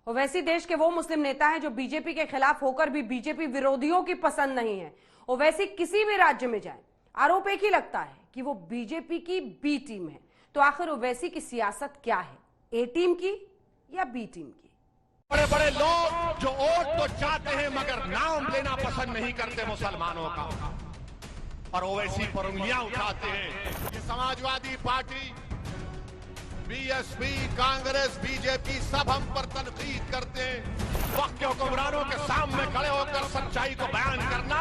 ओवैसी देश के वो मुस्लिम नेता हैं जो बीजेपी के खिलाफ होकर भी बीजेपी विरोधियों की पसंद नहीं है। ओवैसी किसी भी राज्य में जाए, आरोप एक ही लगता है कि वो बीजेपी की बी टीम है। तो आखिर ओवैसी की सियासत क्या है, ए टीम की या बी टीम की? बड़े बड़े लोग जो वोट तो चाहते हैं मगर नाम लेना पसंद नहीं करते मुसलमानों का, और ओवैसी पर उंगलियां उठाते हैं। ये Samajwadi party, BSP, Congress, BJP सब हम पर तनकीद करते हैं। वक्त के हुक्मरानों के सामने खड़े होकर सच्चाई को बयान करना,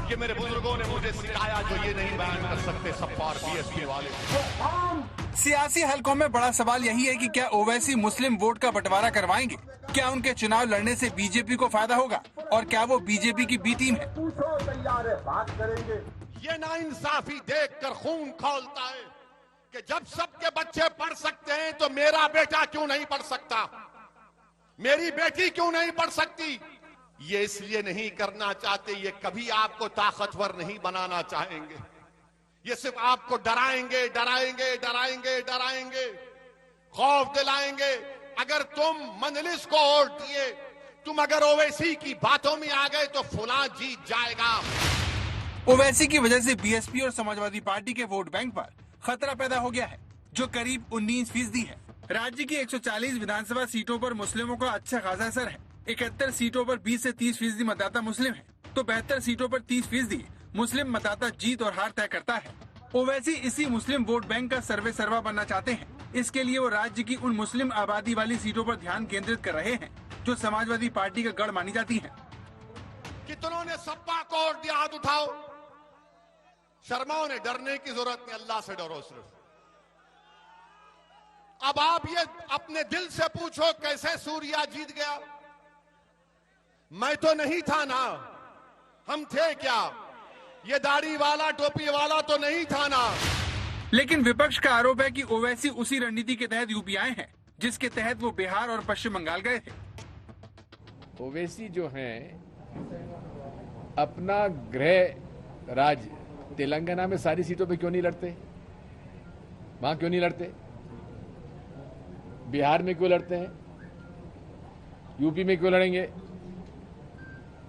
ये मेरे बुजुर्गों ने मुझे सिखाया, जो ये नहीं बयान कर सकते सपा और बीएसपी वाले। सियासी हलकों में बड़ा सवाल यही है कि क्या ओवैसी मुस्लिम वोट का बंटवारा करवाएंगे? क्या उनके चुनाव लड़ने से बीजेपी को फायदा होगा? और क्या वो बीजेपी की बी टीम है? बात करेंगे। ये नाइंसाफी देखकर खून खौलता है कि जब सबके बच्चे पढ़ सकते हैं तो मेरा बेटा क्यों नहीं पढ़ सकता, मेरी बेटी क्यों नहीं पढ़ सकती। ये इसलिए नहीं करना चाहते, ये कभी आपको ताकतवर नहीं बनाना चाहेंगे। ये सिर्फ आपको डराएंगे, डराएंगे, डराएंगे, डराएंगे, खौफ दिलाएंगे। अगर तुम मंजलिस को वोट दिए, तुम अगर ओवैसी की बातों में आ गए तो फुला जीत जाएगा। ओवैसी की वजह से बीएसपी और समाजवादी पार्टी के वोट बैंक पर खतरा पैदा हो गया है, जो करीब 19% है। राज्य की 140 विधानसभा सीटों पर मुस्लिमों का अच्छा खासा असर है। 71 सीटों पर 20 से 30% मतदाता मुस्लिम है, तो 72 सीटों पर 30% मुस्लिम मतदाता जीत और हार तय करता है। ओवैसी इसी मुस्लिम वोट बैंक का सर्वे सर्वा बनना चाहते हैं। इसके लिए वो राज्य की उन मुस्लिम आबादी वाली सीटों पर ध्यान केंद्रित कर रहे हैं जो समाजवादी पार्टी का गढ़ मानी जाती है। कितनों ने सपा को वोट दिया, हाथ उठाओ। शर्माओं ने, डरने की जरूरत नहीं, अल्लाह से डरो सिर्फ। अब आप ये अपने दिल से पूछो, कैसे सूर्या जीत गया? मैं तो नहीं था ना, हम थे क्या? ये दाढ़ी वाला, टोपी वाला तो नहीं था ना। लेकिन विपक्ष का आरोप है कि ओवैसी उसी रणनीति के तहत यूपी आए हैं, जिसके तहत वो बिहार और पश्चिम बंगाल गए थे। ओवैसी जो हैं, अपना गृह राज्य तेलंगाना में सारी सीटों पे क्यों नहीं लड़ते? वहां क्यों नहीं लड़ते? बिहार में क्यों लड़ते हैं? यूपी में क्यों लड़ेंगे?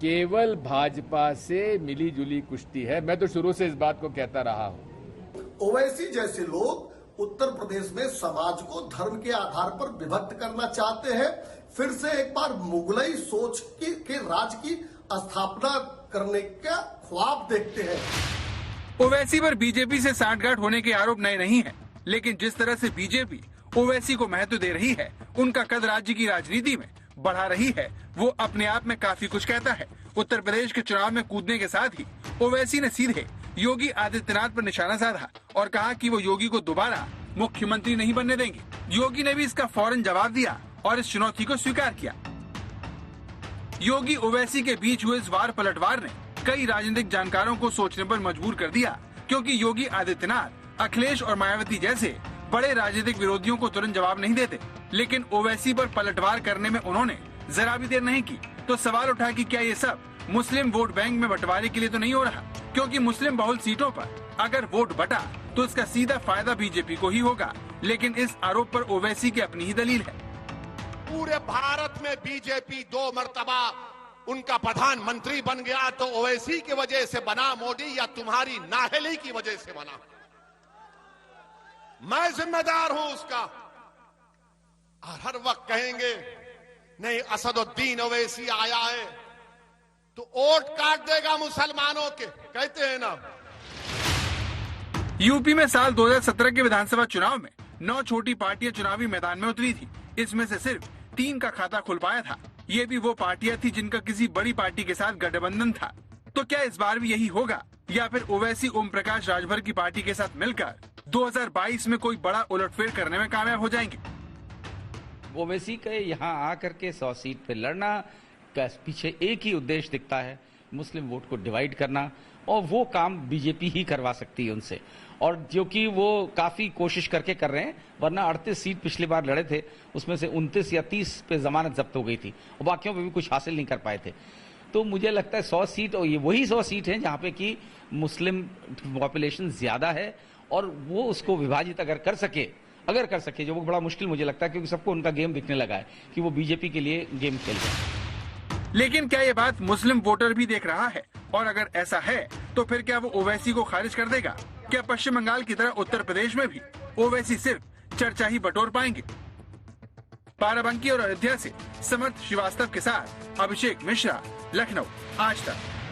केवल भाजपा से मिली जुली कुश्ती है। मैं तो शुरू से इस बात को कहता रहा हूं। ओवैसी जैसे लोग उत्तर प्रदेश में समाज को धर्म के आधार पर विभक्त करना चाहते हैं। फिर से एक बार मुगलई सोच के राज की स्थापना करने का ख्वाब देखते हैं। ओवैसी पर बीजेपी से सांठगांठ होने के आरोप नए नहीं है, लेकिन जिस तरह से बीजेपी ओवैसी को महत्व दे रही है, उनका कद राज्य की राजनीति में बढ़ा रही है, वो अपने आप में काफी कुछ कहता है। उत्तर प्रदेश के चुनाव में कूदने के साथ ही ओवैसी ने सीधे योगी आदित्यनाथ पर निशाना साधा और कहा कि वो योगी को दोबारा मुख्यमंत्री नहीं बनने देंगे। योगी ने भी इसका फौरन जवाब दिया और इस चुनौती को स्वीकार किया। योगी ओवैसी के बीच हुए इस वार पलटवार ने कई राजनीतिक जानकारों को सोचने पर मजबूर कर दिया, क्योंकि योगी आदित्यनाथ अखिलेश और मायावती जैसे बड़े राजनीतिक विरोधियों को तुरंत जवाब नहीं देते, लेकिन ओवैसी पर पलटवार करने में उन्होंने जरा भी देर नहीं की। तो सवाल उठा कि क्या ये सब मुस्लिम वोट बैंक में बंटवारे के लिए तो नहीं हो रहा, क्योंकि मुस्लिम बहुल सीटों पर अगर वोट बटा तो इसका सीधा फायदा बीजेपी को ही होगा। लेकिन इस आरोप पर ओवैसी की अपनी ही दलील है। पूरे भारत में बीजेपी 2 मर्तबा उनका प्रधानमंत्री बन गया तो ओवैसी की वजह से बना मोदी, या तुम्हारी नाहली की वजह से बना? मैं जिम्मेदार हूं उसका। और हर वक्त कहेंगे नहीं, असदुद्दीन ओवैसी आया है तो वोट काट देगा मुसलमानों के, कहते हैं ना। यूपी में साल 2017 के विधानसभा चुनाव में 9 छोटी पार्टियां चुनावी मैदान में उतरी थी। इसमें से सिर्फ 3 का खाता खुल पाया था। ये भी वो पार्टियां थी जिनका किसी बड़ी पार्टी के साथ गठबंधन था। तो क्या इस बार भी यही होगा, या फिर ओवैसी ओम प्रकाश राजभर की पार्टी के साथ मिलकर 2022 में कोई बड़ा उलटफेर करने में कामयाब हो जाएंगे? ओवैसी के यहाँ आकर के 100 सीट पे लड़ना का पीछे एक ही उद्देश्य दिखता है, मुस्लिम वोट को डिवाइड करना, और वो काम बीजेपी ही करवा सकती है उनसे, और जो कि वो काफी कोशिश करके कर रहे हैं। वरना 38 सीट पिछली बार लड़े थे, उसमें से 29 या 30 पे जमानत जब्त हो गई थी और बाकियों पे भी कुछ हासिल नहीं कर पाए थे। तो मुझे लगता है 100 सीट, और ये वही 100 सीट हैं जहां पे कि मुस्लिम पॉपुलेशन ज्यादा है, और वो उसको विभाजित अगर कर सके अगर कर सके, जो वो बड़ा मुश्किल मुझे लगता है, क्योंकि सबको उनका गेम दिखने लगा है कि वो बीजेपी के लिए गेम खेल रहे हैं। लेकिन क्या ये बात मुस्लिम वोटर भी देख रहा है? और अगर ऐसा है तो फिर क्या वो ओवैसी को खारिज कर देगा? क्या पश्चिम बंगाल की तरह उत्तर प्रदेश में भी ओवैसी सिर्फ चर्चा ही बटोर पाएंगे? बाराबंकी और अयोध्या से समर्थ श्रीवास्तव के साथ अभिषेक मिश्रा, लखनऊ, आज तक।